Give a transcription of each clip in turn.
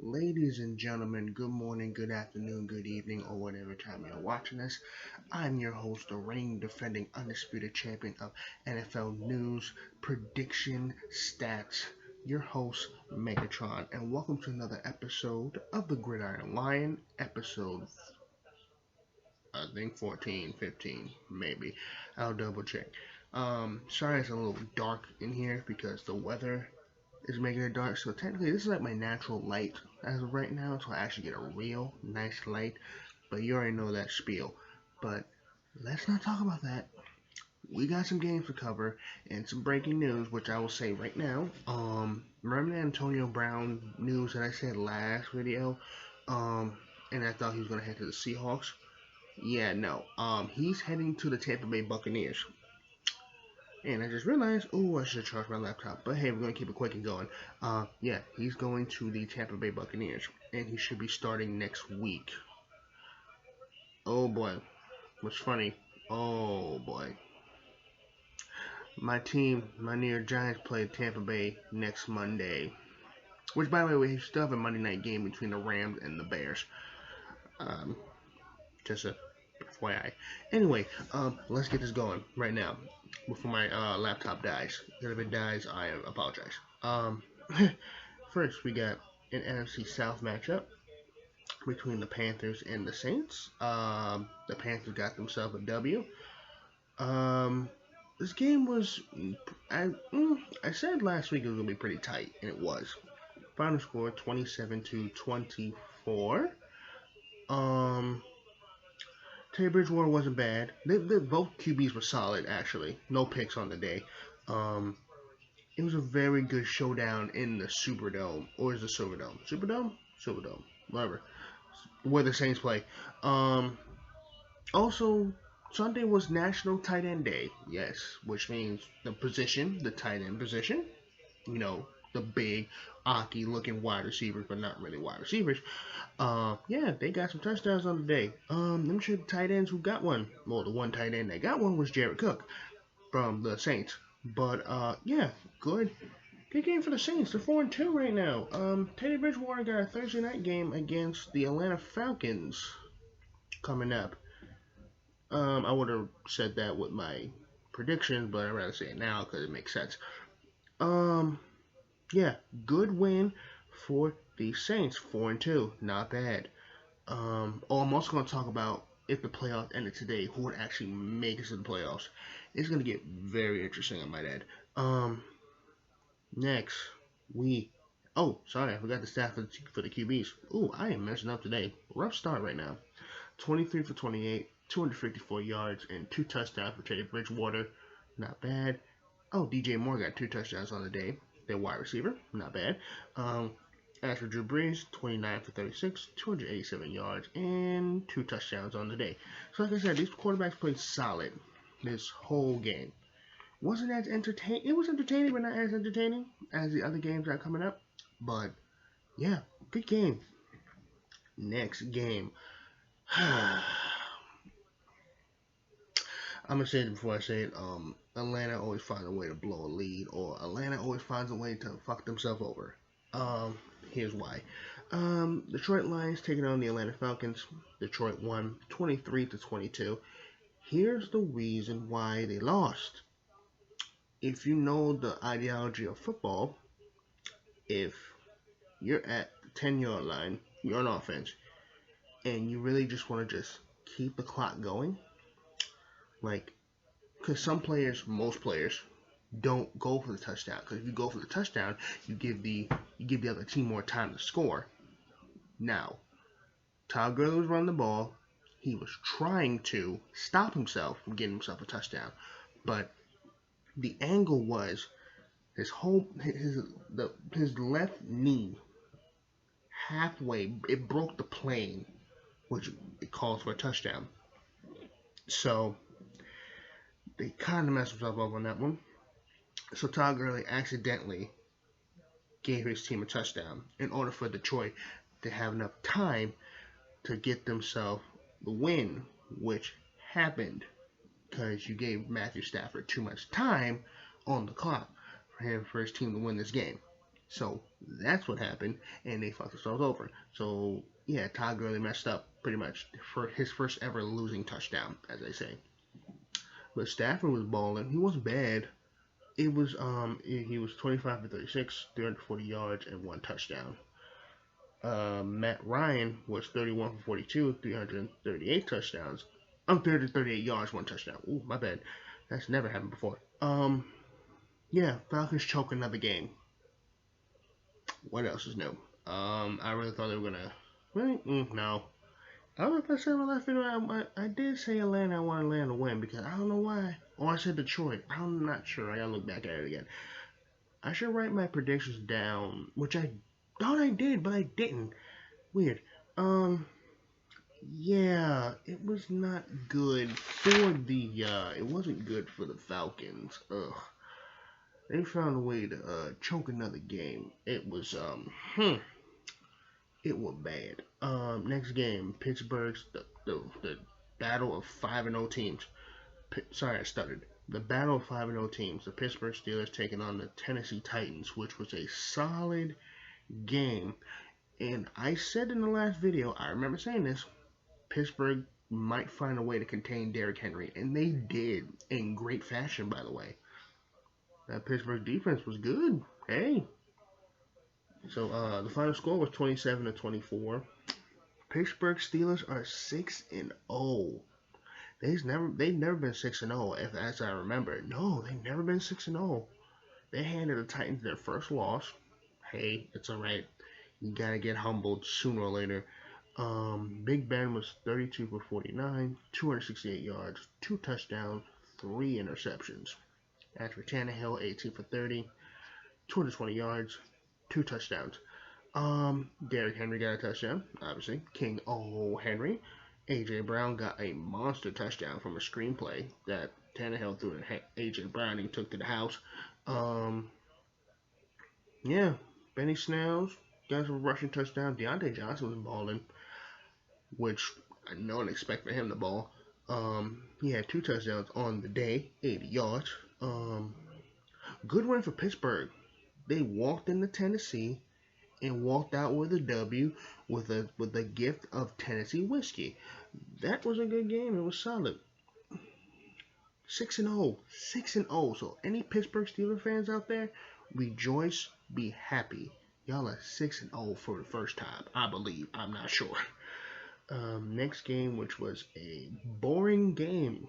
Ladies and gentlemen, good morning, good afternoon, good evening, or whatever time you're watching us. I'm your host, the reigning, defending, undisputed champion of NFL news, prediction, stats, your host, Megatron, and welcome to another episode of the Gridiron Lion, episode, I think 14, 15, maybe. I'll double check. Sorry it's a little dark in here because the weather is making it dark. So technically, this is like my natural light as of right now. So I actually get a real nice light. But you already know that spiel. But let's not talk about that. We got some games to cover and some breaking news, which I will say right now. Remember the Antonio Brown news that I said last video? And I thought he was gonna head to the Seahawks. Yeah, no. He's heading to the Tampa Bay Buccaneers. And I just realized, oh, I should charge my laptop. But hey, we're going to keep it quick and going. Yeah, he's going to the Tampa Bay Buccaneers. And he should be starting next week. Oh, boy. What's funny? Oh, boy. My team, my New York Giants, play Tampa Bay next Monday. Which, by the way, we still have a Monday night game between the Rams and the Bears. Just a FYI. Anyway, let's get this going right now before my laptop dies. If it dies, I apologize. First, we got an NFC South matchup between the Panthers and the Saints. The Panthers got themselves a W. This game was, I said last week it was going to be pretty tight, and it was. Final score 27-24. Teddy Bridgewater wasn't bad. Both QBs were solid, actually. No picks on the day. It was a very good showdown in the Superdome. Or is it Silverdome? Superdome? Silverdome. Whatever. Where the Saints play. Also, Sunday was National Tight End Day. Yes. Which means the tight end position. You know, the big, Aki-looking wide receivers, but not really wide receivers. Yeah, they got some touchdowns on the day. I'm sure the tight ends who got one. Well, the one tight end that got one was Jared Cook from the Saints. But yeah, good game for the Saints. They're 4-2 right now. Teddy Bridgewater got a Thursday night game against the Atlanta Falcons coming up. I would have said that with my predictions, but I'd rather say it now because it makes sense. Yeah, good win for the Saints, 4-2, not bad. I'm also going to talk about if the playoffs ended today, who would actually make it to the playoffs. It's going to get very interesting, I might add. Next, sorry, I forgot the stat for the QBs. Ooh, I am messing up today. Rough start right now. 23 for 28, 254 yards, and 2 touchdowns for Teddy Bridgewater. Not bad. Oh, DJ Moore got 2 touchdowns on the day. Their wide receiver, not bad. As for Drew Brees, 29 for 36, 287 yards, and 2 touchdowns on the day. So like I said, these quarterbacks played solid this whole game. Wasn't as entertaining. It was entertaining, but not as entertaining as the other games that are coming up. But, yeah, good game. Next game. I'm going to say it before I say it. Atlanta always finds a way to blow a lead, or Atlanta always finds a way to fuck themselves over. Here's why. Detroit Lions taking on the Atlanta Falcons. Detroit won 23-22. Here's the reason why they lost. If you know the ideology of football, if you're at the 10-yard line, you're on offense, and you really just want to just keep the clock going, like, because most players, don't go for the touchdown. Because if you go for the touchdown, you give the other team more time to score. Now, Todd Gurley was running the ball. He was trying to stop himself from getting himself a touchdown, but the angle was his left knee halfway. It broke the plane, which it calls for a touchdown. So they kind of messed themselves up on that one. So Todd Gurley accidentally gave his team a touchdown in order for Detroit to have enough time to get themselves the win, which happened because you gave Matthew Stafford too much time on the clock for his team to win this game. So that's what happened, and they fucked themselves over. So yeah, Todd Gurley messed up pretty much for his first ever losing touchdown, as they say. But Stafford was balling. He wasn't bad. He was 25 for 36, 340 yards and one touchdown. Matt Ryan was 31 for 42, 338 touchdowns. 338 yards, one touchdown. Ooh, my bad. That's never happened before. Yeah, Falcons choke another game. What else is new? I really thought they were gonna. Really? No. I don't know if I said my last video. I did say Atlanta. I want Atlanta to win because I don't know why. Or I said Detroit. I'm not sure. I gotta look back at it again. I should write my predictions down, which I thought I did, but I didn't. Weird. Yeah, it was not good for the. It wasn't good for the Falcons. Ugh. They found a way to choke another game. It was bad. Next game, Pittsburgh's the battle of 5-0 teams. Sorry, I stuttered. The battle of 5-0 teams. The Pittsburgh Steelers taking on the Tennessee Titans, which was a solid game. And I said in the last video, I remember saying this, Pittsburgh might find a way to contain Derrick Henry, and they did in great fashion, by the way. That Pittsburgh defense was good. Hey. So the final score was 27-24. Pittsburgh Steelers are 6-0. They've never been 6-0, as I remember. No, they've never been 6-0. They handed the Titans their first loss. Hey, it's alright. You gotta get humbled sooner or later. Big Ben was 32 for 49, 268 yards, 2 touchdowns, 3 interceptions. As for Tannehill, 18 for 30, 220 yards, 2 touchdowns. Derrick Henry got a touchdown, obviously. King O. Henry. A.J. Brown got a monster touchdown from a screenplay that Tannehill threw to A.J. Brown and took to the house. Yeah, Benny Snells got a rushing touchdown. Deontay Johnson was balling, which no one expected him to ball. He had 2 touchdowns on the day, 80 yards. Good win for Pittsburgh. They walked into Tennessee and walked out with a W with a gift of Tennessee whiskey. That was a good game. It was solid. 6-0. 6-0. So any Pittsburgh Steelers fans out there, rejoice, be happy. Y'all are 6-0 for the first time, I believe. I'm not sure. Next game, which was a boring game.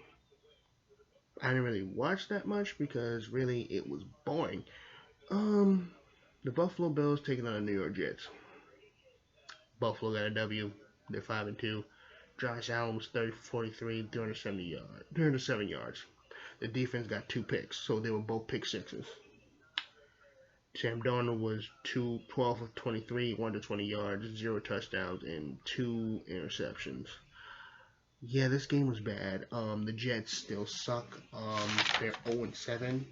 I didn't really watch that much because really it was boring. The Buffalo Bills taking on the New York Jets. Buffalo got a W. They're 5-2. Josh Allen was 30 for 43, 307 yards. The defense got 2 picks, so they were both pick sixes. Sam Darnold was 12 of 23, 120 yards, 0 touchdowns, and 2 interceptions. Yeah, this game was bad. The Jets still suck. They're 0-7.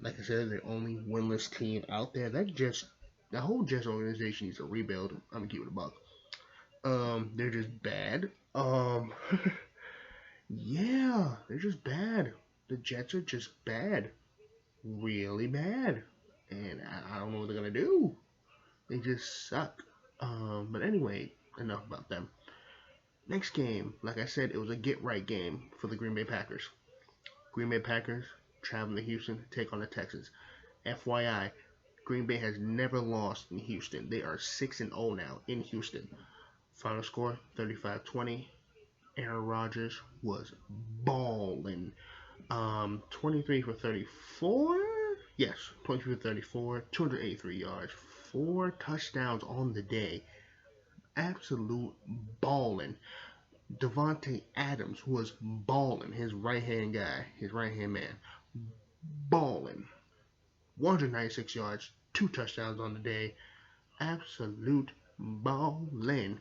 Like I said, they're the only winless team out there. The whole Jets organization needs a rebuild. I'm gonna keep it a buck. They're just bad. Yeah, they're just bad. The Jets are just bad, really bad, and I don't know what they're gonna do. They just suck. But anyway, enough about them. Next game, like I said, it was a get-right game for the Green Bay Packers. Green Bay Packers traveling to Houston to take on the Texans. FYI, Green Bay has never lost in Houston. They are 6-0 now in Houston. Final score, 35-20. Aaron Rodgers was balling. 23 for 34? Yes, 23 for 34, 283 yards, 4 touchdowns on the day. Absolute balling. Devontae Adams was balling. His right-hand guy, his right-hand man, balling. 196 yards, 2 touchdowns on the day. Absolute balling.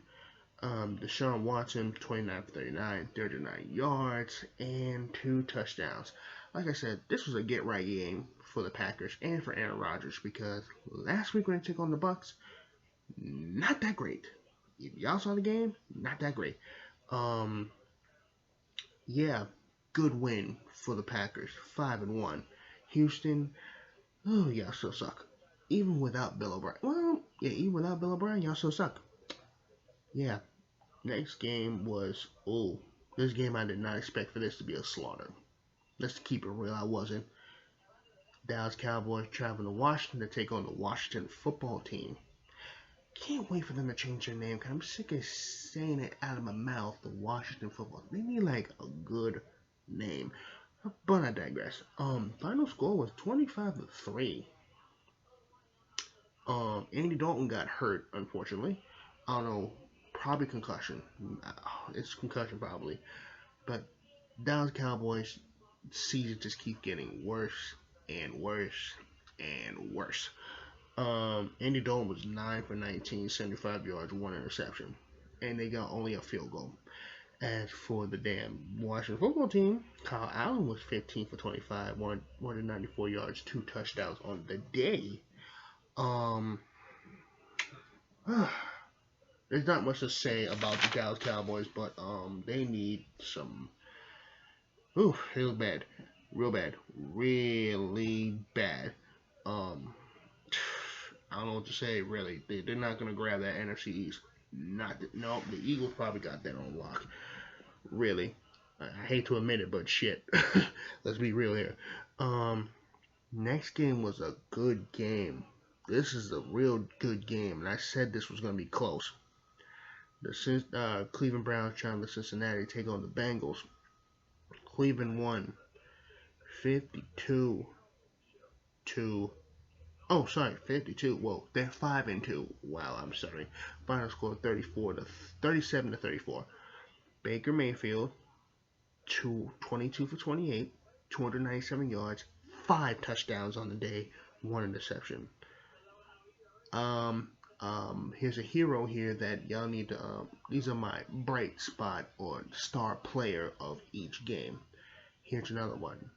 Deshaun Watson, 29 for 39, 39 yards, and 2 touchdowns. Like I said, this was a get-right game for the Packers and for Aaron Rodgers because last week when they took on the Bucs, not that great. If y'all saw the game, not that great. Yeah, good win for the Packers, 5-1. Houston, oh, y'all still suck. even without Bill O'Brien. Well, yeah, even without Bill O'Brien, y'all still suck. Yeah. Next game was this game I did not expect for this to be a slaughter. Let's keep it real. I wasn't. Dallas Cowboys traveling to Washington to take on the Washington football team. Can't wait for them to change their name because I'm sick of saying it out of my mouth. The Washington football. They need like a good name. But I digress. Final score was 25-3. Andy Dalton got hurt, unfortunately. I don't know, probably concussion. It's concussion probably. But Dallas Cowboys season just keep getting worse and worse and worse. Andy Dalton was 9 for 19, 75 yards, 1 interception. And they got only a field goal. As for the damn Washington football team, Kyle Allen was 15 for 25, 194 yards, 2 touchdowns on the day. There's not much to say about the Dallas Cowboys, but they need some. Real bad, really bad. I don't know what to say. Really, they're not gonna grab that NFC East. No, the Eagles probably got that on lock. Really, I hate to admit it, but shit. Let's be real here. Next game was a good game. This is a real good game, and I said this was gonna be close. The Cleveland Browns trying to Cincinnati take on the Bengals. Cleveland won 52. Whoa, they're 5-2. Wow, I'm sorry. Final score 37-34. Baker Mayfield, 22 for 28, 297 yards, 5 touchdowns on the day, 1 interception. Here's a hero here that y'all need to. These are my bright spot or star player of each game. Here's another one,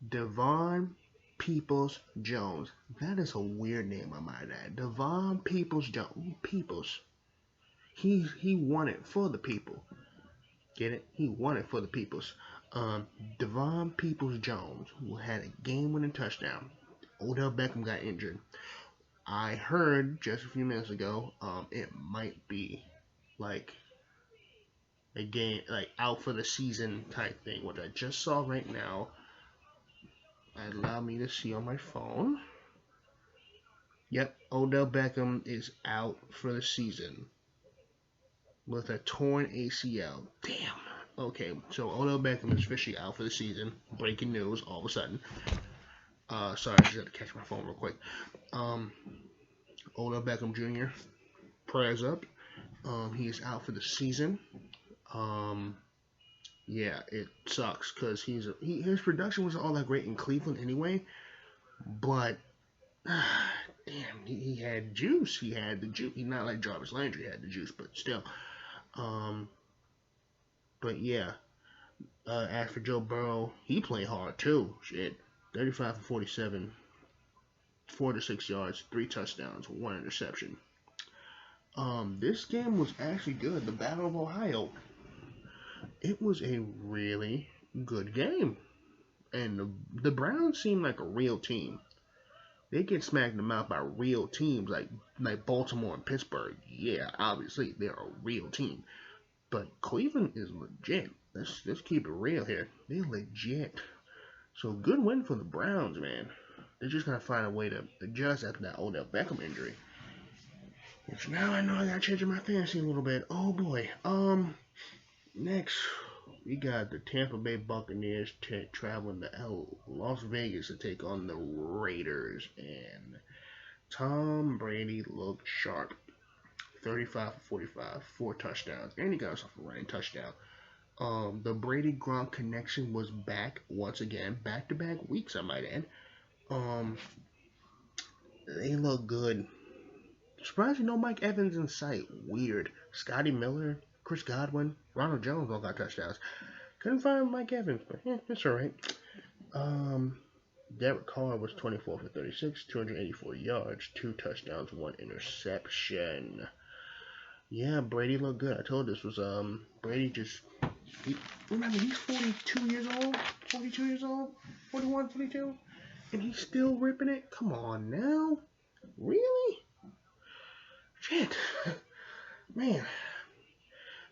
Devon Peoples-Jones. That is a weird name, I might add. Devon Peoples-Jones. Peoples. He won it for the people. Get it? He won it for the peoples. Devon Peoples-Jones, who had a game-winning touchdown. Odell Beckham got injured. I heard just a few minutes ago, it might be like a game, like out for the season type thing. What I just saw right now, allow me to see on my phone. Yep, Odell Beckham is out for the season with a torn ACL. Damn. Okay, so Odell Beckham is officially out for the season. Breaking news all of a sudden. Sorry, I just had to catch my phone real quick. Odell Beckham Jr. prayers up. He is out for the season. Yeah, it sucks because his production wasn't all that great in Cleveland anyway. But damn, he had juice. He had the juice. He's not like Jarvis Landry had the juice, but still. But yeah. As for Joe Burrow, he played hard too. Shit, 35 for 47, 406 yards, 3 touchdowns, 1 interception. This game was actually good. The Battle of Ohio. It was a really good game. And the Browns seem like a real team. They get smacked in the mouth by real teams like Baltimore and Pittsburgh. Yeah, obviously they're a real team. But Cleveland is legit. Let's keep it real here. They're legit. So good win for the Browns, man. They're just gonna find a way to adjust after that Odell Beckham injury. Which now I know I gotta change my fantasy a little bit. Oh boy. Next we got the Tampa Bay Buccaneers traveling to Las Vegas to take on the Raiders, and Tom Brady looked sharp. 35 for 45, 4 touchdowns, and he got himself a running touchdown. The Brady Gronk connection was back once again, back-to-back weeks, I might add. They look good. Surprised no Mike Evans in sight. Weird. Scotty Miller, Chris Godwin, Ronald Jones all got touchdowns. Couldn't find Mike Evans, but it's alright. Derek Carr was 24 for 36, 284 yards, 2 touchdowns, 1 interception. Yeah, Brady looked good. I told this was Brady just remember he's 42 years old, 41, 42, and he's still ripping it. Come on now. Really? Shit. Man.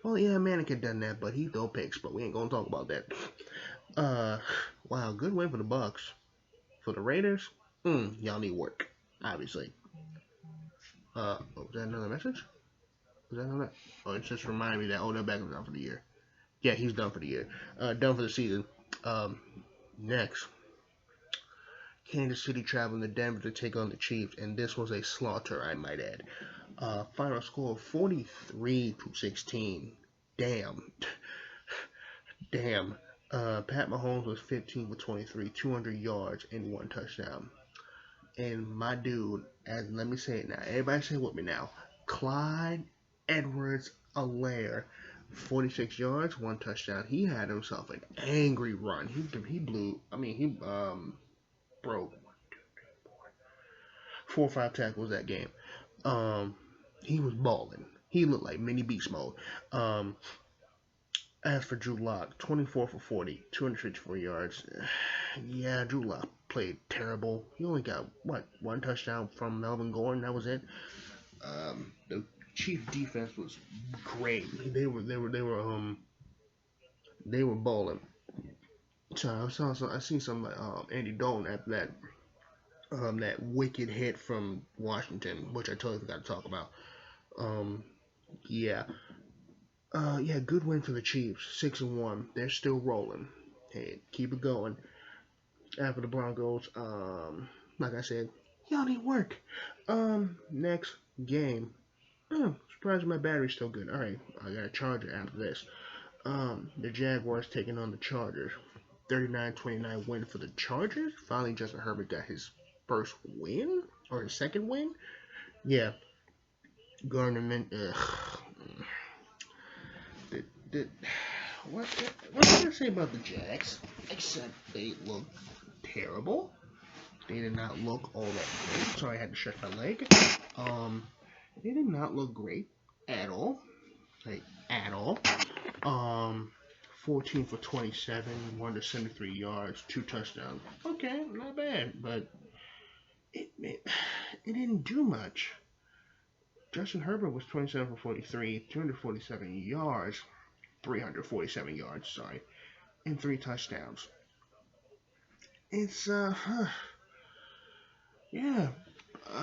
Well, yeah, Mannequin done that, but he throw picks, but we ain't gonna talk about that. Uh, wow, good win for the Bucks. For the Raiders, y'all need work, obviously. Was that another message? Was that another? Oh, it just reminded me that Odell Beckham's done for the year. Yeah, he's done for the year. Done for the season. Um, Next, Kansas City traveling to Denver to take on the Chiefs, and this was a slaughter, I might add. Final score 43-16. Damn. Damn. Pat Mahomes was 15 for 23, 200 yards, and 1 touchdown. And my dude, and let me say it now, everybody say it with me now. Clyde Edwards-Helaire, 46 yards, 1 touchdown. He had himself an angry run. He blew. I mean, he broke 4 or 5 tackles that game. He was balling. He looked like mini beast mode. As for Drew Lock, 24 for 40, 254 yards. Yeah, Drew Lock played terrible. He only got, 1 touchdown from Melvin Gordon. That was it. The Chief defense was great. They were balling. So I seen some like Andy Dalton after that wicked hit from Washington, which I totally forgot to talk about. Yeah. Yeah, good win for the Chiefs. 6-1. They're still rolling. Hey, keep it going. After the Broncos, like I said, y'all need work. Next game. Surprised my battery's still good. Alright, I got a charger after this. The Jaguars taking on the Chargers. 39-29 win for the Chargers. Finally, Justin Herbert got his first win? Or his second win? Yeah. Gardner, what can I say about the Jags? Except they look terrible. They did not look all that great. Sorry, I had to stretch my leg. They did not look great at all. Like, at all. 14 for 27, 173 yards, 2 touchdowns. Okay, not bad, but it didn't do much. Justin Herbert was 27 for 43, 247 yards, 347 yards, sorry, and 3 touchdowns. It's, yeah,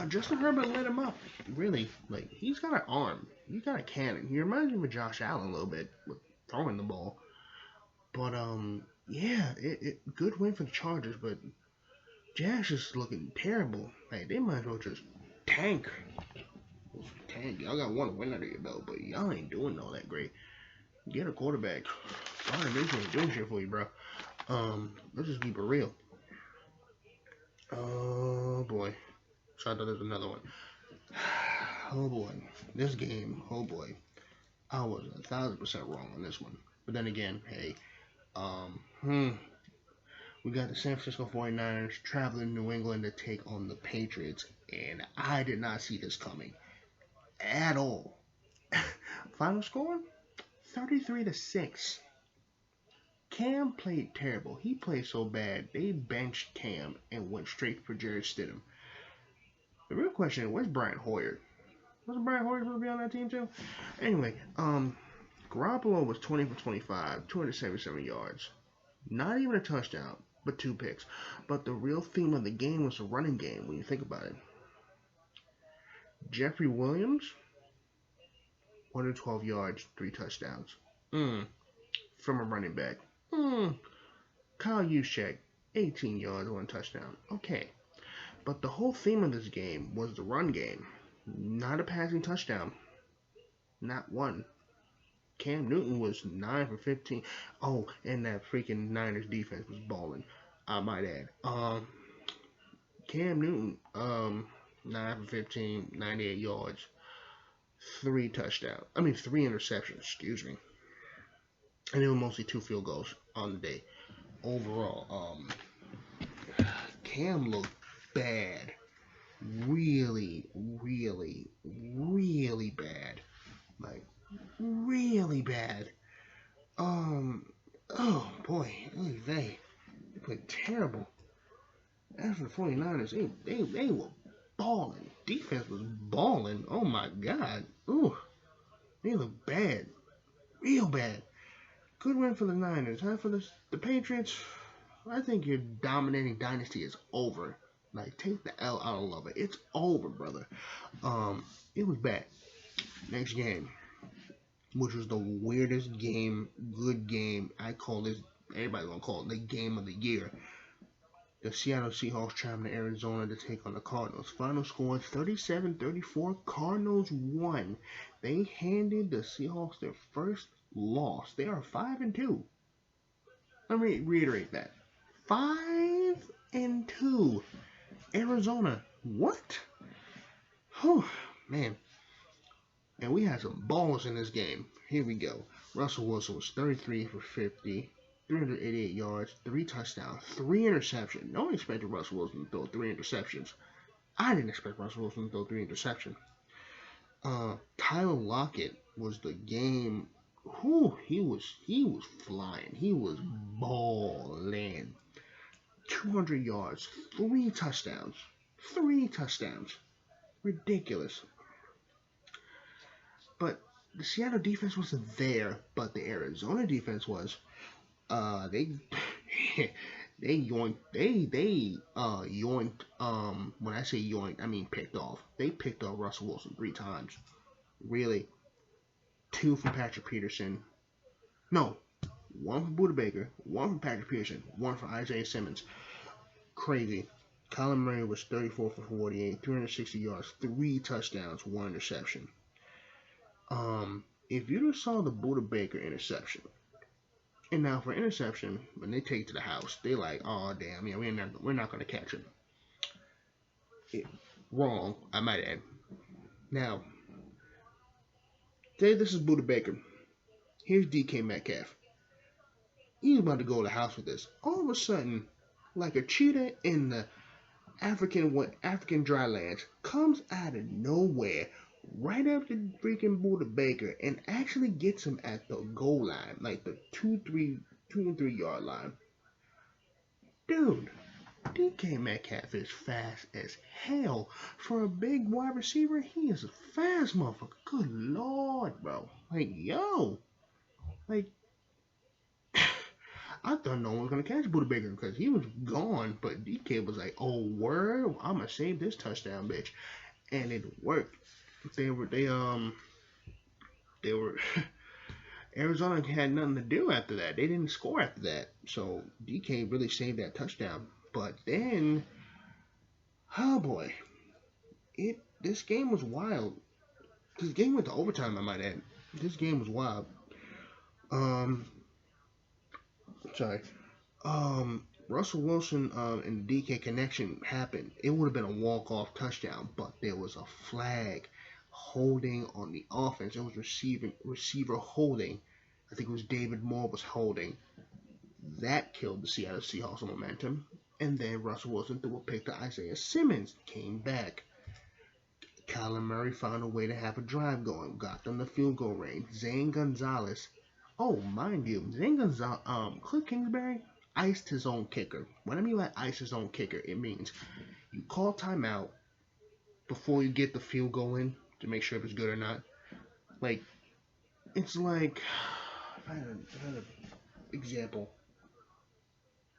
Justin Herbert lit him up, really. Like, he's got an arm. He's got a cannon. He reminds me of Josh Allen a little bit with throwing the ball. But, yeah, good win for the Chargers, but Jags just looking terrible. Like, they might as well just tank. Y'all got 1 win under your belt, but y'all ain't doing all that great. Get a quarterback. Darn, this ain't doing shit for you, bro. Let's just keep it real. Oh, boy. So I thought there was another one. Oh, boy. This game, oh, boy. I was 1,000% wrong on this one. But then again, hey, we got the San Francisco 49ers traveling to New England to take on the Patriots, and I did not see this coming at all. Final score? 33-6. Cam played terrible. He played so bad, they benched Cam and went straight for Jared Stidham. The real question is, where's Brian Hoyer? Wasn't Brian Hoyer supposed to be on that team too? Anyway, Garoppolo was 20 for 25, 277 yards. Not even a touchdown, but 2 picks. But the real theme of the game was the running game, when you think about it. Jeffrey Williams, 112 yards, 3 touchdowns. From a running back. Kyle Juszczyk, 18 yards, 1 touchdown. Okay. But the whole theme of this game was the run game. Not a passing touchdown. Not one. Cam Newton was 9 for 15. Oh, and that freaking Niners defense was balling, I might add. Cam Newton, 9 for 15, 98 yards, 3 touchdowns. 3 interceptions, excuse me. And they were mostly 2 field goals on the day. Overall, Cam looked bad. Really, really, really bad. Like, really bad. Oh boy, they played terrible. As for the 49ers, they were balling. Defense was balling. Oh my God. Ooh, they look bad, real bad. Good win for the Niners. Time for the Patriots. I think your dominating dynasty is over. Like, take the L out of it. It's over, brother. It was bad. Next game, which was the weirdest game, good game. I call this, everybody gonna call it the game of the year. The Seattle Seahawks traveling to Arizona to take on the Cardinals. Final score 37-34. Cardinals won. They handed the Seahawks their first loss. They are 5-2. Let me reiterate that. 5-2. Arizona. What? Oh, man. And we had some balls in this game. Here we go. Russell Wilson was 33 for 50, 388 yards, 3 touchdowns, 3 interceptions. No one expected Russell Wilson to throw 3 interceptions. I didn't expect Russell Wilson to throw 3 interceptions. Tyler Lockett was the game. He was flying. He was balling. 200 yards, 3 touchdowns. 3 touchdowns. Ridiculous. But the Seattle defense wasn't there, but the Arizona defense was. They yoinked. They yoinked. When I say yoinked, I mean picked off. They picked off Russell Wilson 3 times. Really, 2 from Patrick Peterson. No, 1 from Buda Baker, 1 from Patrick Peterson, 1 from Isaiah Simmons. Crazy. Kyler Murray was 34 for 48, 360 yards, 3 touchdowns, 1 interception. If you just saw the Buda Baker interception, and now for interception, when they take it to the house, they like, oh damn, yeah, we're not gonna catch him. Wrong, I might add. Now, say this is Buda Baker. Here's DK Metcalf. He's about to go to the house with this. All of a sudden, like a cheetah in the African drylands, comes out of nowhere right after freaking Buda Baker and actually gets him at the goal line, like the 2 and 3 yard line. Dude, DK Metcalf is fast as hell. For a big wide receiver, he is a fast motherfucker. Good lord, bro. Like, yo. Like, I thought no one was going to catch Buda Baker because he was gone, but DK was like, oh, word, I'm going to save this touchdown, bitch. And it worked. They were Arizona had nothing to do after that. They didn't score after that. So DK really saved that touchdown. But then, oh boy, this game was wild. This game went to overtime, I might add. This game was wild. Russell Wilson and the DK connection happened. It would have been a walk-off touchdown, but there was a flag holding on the offense. It was receiver holding. I think it was David Moore was holding. That killed the Seattle Seahawks momentum. And then Russell Wilson threw a pick to Isaiah Simmons. Came back. Kyler Murray found a way to have a drive going. Got them the field goal range. Zane Gonzalez. Oh, mind you, Zane Gonzalez, Cliff Kingsbury iced his own kicker. When I mean like ice his own kicker, it means you call timeout before you get the field goal in to make sure if it's good or not. Like, it's like, I had an example.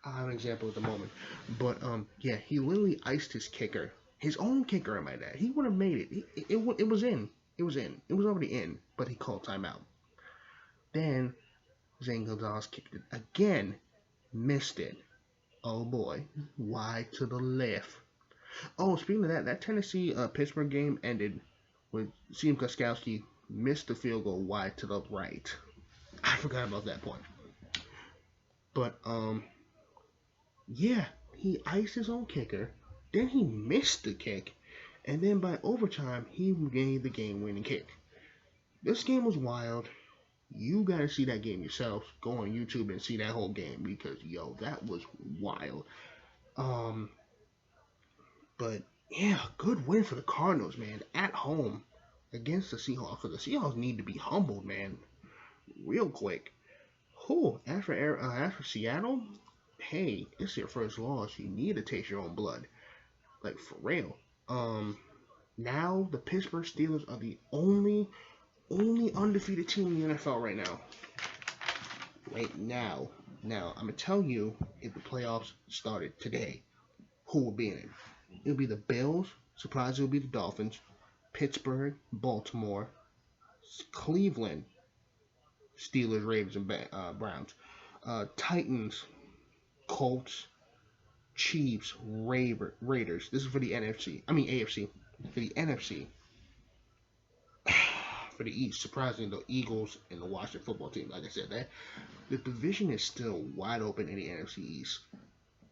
I have an example at the moment. But, yeah, he literally iced his kicker. His own kicker, I might add. He would have made it. It was in. It was in. It was already in, but he called timeout. Then, Zane Gonzalez kicked it again. Missed it. Oh boy. Wide to the left. Oh, speaking of that Tennessee-Pittsburgh game ended with Steve Gostkowski missed the field goal wide to the right. I forgot about that point. But, yeah, he iced his own kicker. Then he missed the kick. And then by overtime, he gave the game-winning kick. This game was wild. You gotta see that game yourself. Go on YouTube and see that whole game because, yo, that was wild. But, yeah, good win for the Cardinals, man. At home against the Seahawks. Because the Seahawks need to be humbled, man. Real quick. As for Seattle, hey, it's your first loss. You need to taste your own blood. Like, for real. Now the Pittsburgh Steelers are the only undefeated team in the NFL right now. Right now. Now I'm gonna tell you, if the playoffs started today, who will be in it? It'll be the Bills. Surprise! It'll be the Dolphins. Pittsburgh, Baltimore, Cleveland, Steelers, Ravens, and Browns. Titans, Colts, Chiefs, Raiders. This is for the NFC. I mean AFC. For the NFC. For the East, surprisingly, the Eagles and the Washington football team. Like I said, that the division is still wide open in the NFC East.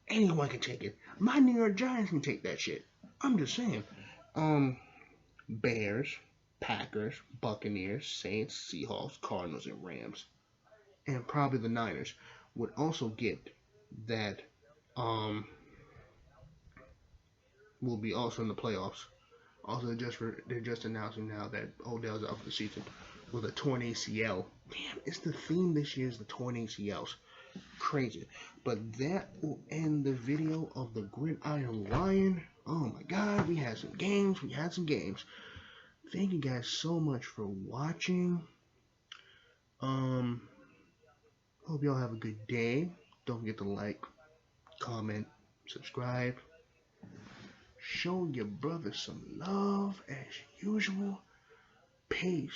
Anyone can take it. My New York Giants can take that shit. I'm just saying. Bears, Packers, Buccaneers, Saints, Seahawks, Cardinals, and Rams, and probably the Niners would also get that. Will be also in the playoffs. Also, they're just announcing now that Odell's out for the season with a torn ACL. Damn, it's the theme this year is the torn ACLs. Crazy. But that will end the video of the Gridiron Lion. Oh my God, we had some games. Thank you guys so much for watching. Hope y'all have a good day. Don't forget to like, comment, subscribe. Show your brother some love as usual. Peace.